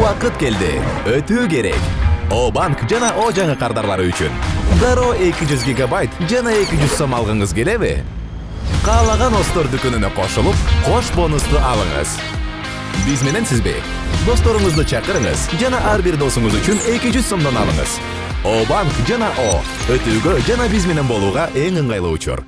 Убакыт келди. Өтүү керек. O bank жана O жаңы кардарлары үчүн. Дароо 200 гигабайт жана 200 сом алгыңыз келеби? Каалаган Остор дүкөнүнө кошулуп, кош бонусту алыңыз. Биз менен сизби? Досторуңузду чакырыңыз жана ар бир досуңуз үчүн 200 сомдон алыңыз. O банк жана O өтүүгө жана биз менен болууга эң ыңгайлуу учур.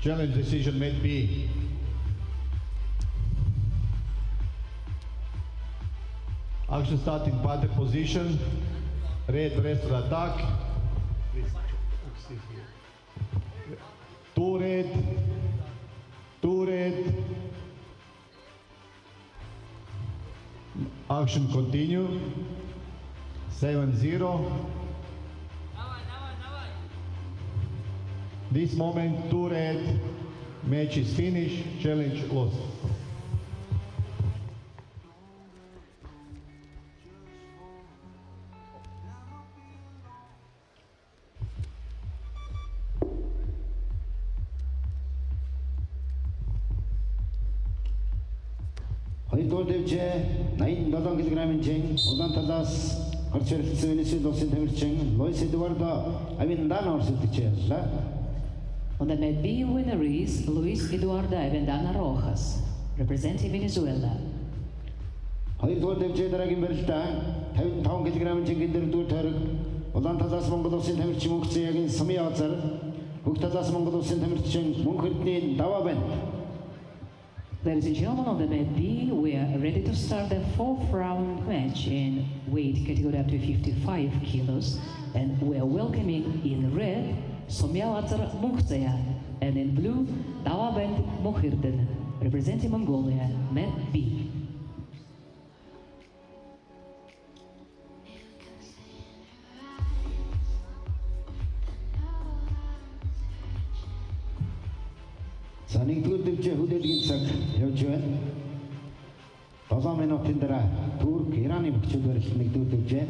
Challenge decision made B. Action start in battle position. Red rest for attack. Two red. Two red. Action continue. 7-0. This moment, two red, match is finished, challenge lost. Хоёрдугаар дэвжээ 87 кг-ийн жин удаан талаас гарч ирсэн Венесуэл улсын тамирчин Луис Эдуардо Авендано орсолдчихлаа. On the Mat B, winner is Luis Eduardo Avendana Rojas, representing Venezuela. Хоёрдугаар дэвжээ дараагийн барилдаа 55 кг-ийн жингийн дөрөвдүгээр тойрог удаан талаас Монгол улсын тамирчин Мөнхцэгийн Сумын Язар, хөх талаас Монгол улсын тамирчин Мөнхөрдний Даваа байна. Ladies and gentlemen, on the Mat B, we are ready to start the fourth round match in weight category up to 55 kilos, and we are welcoming in red Somyawatar Mukhtaya, and in blue Dawabend Mohirden, representing Mongolia, Mat B. Нэгдүгээр дэвжээ хүлээлгийн цаг явж байна. 7 минутын дараа Турк Ираны бөхчүүд барилт нэгдүгээр дэвжээ.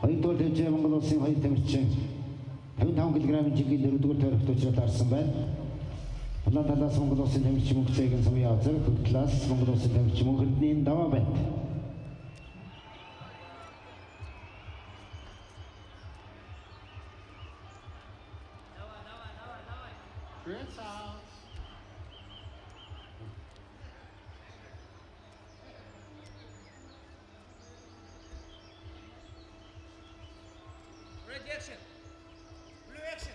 Хоёрдугаар дэвжээ Монгол улсын хоёр тамирчин 55 кг-ийн жингийн дөрөвдүгээр тойрогт учраад харсан байна. Улаан талаас Монгол улсын тамирчин Мөнхцэгийн Сумын Язар, хөх талаас Монгол улсын тамирчин Мөнхөрдний Даваа байна. Red action. Blue action.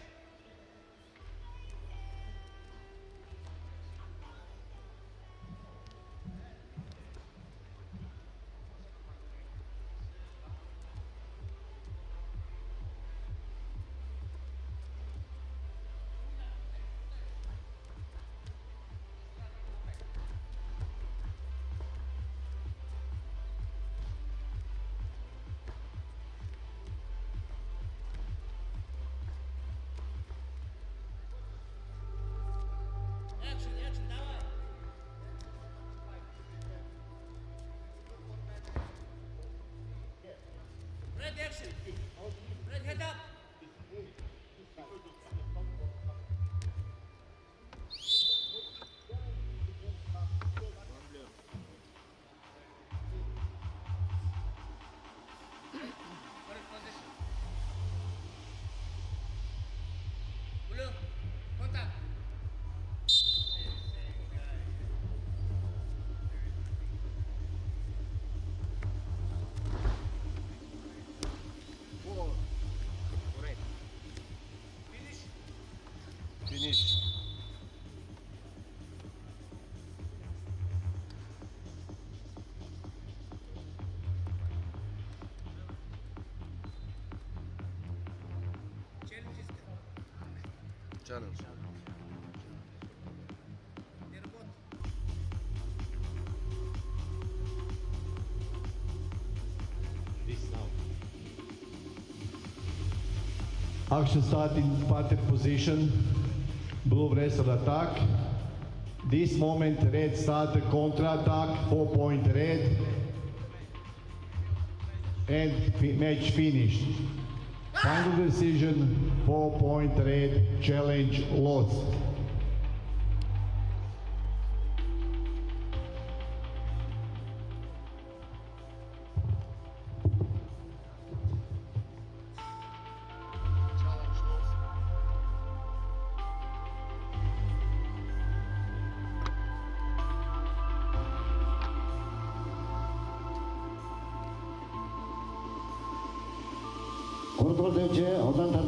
Action. Red head up. Challenge. This now. Action start in parted position. Blue wrestle attack. This moment red start the counter-attack, 4-point red. And match finished. Final decision, 4-point red, challenge lost. Kordoğlu Devçe, ondan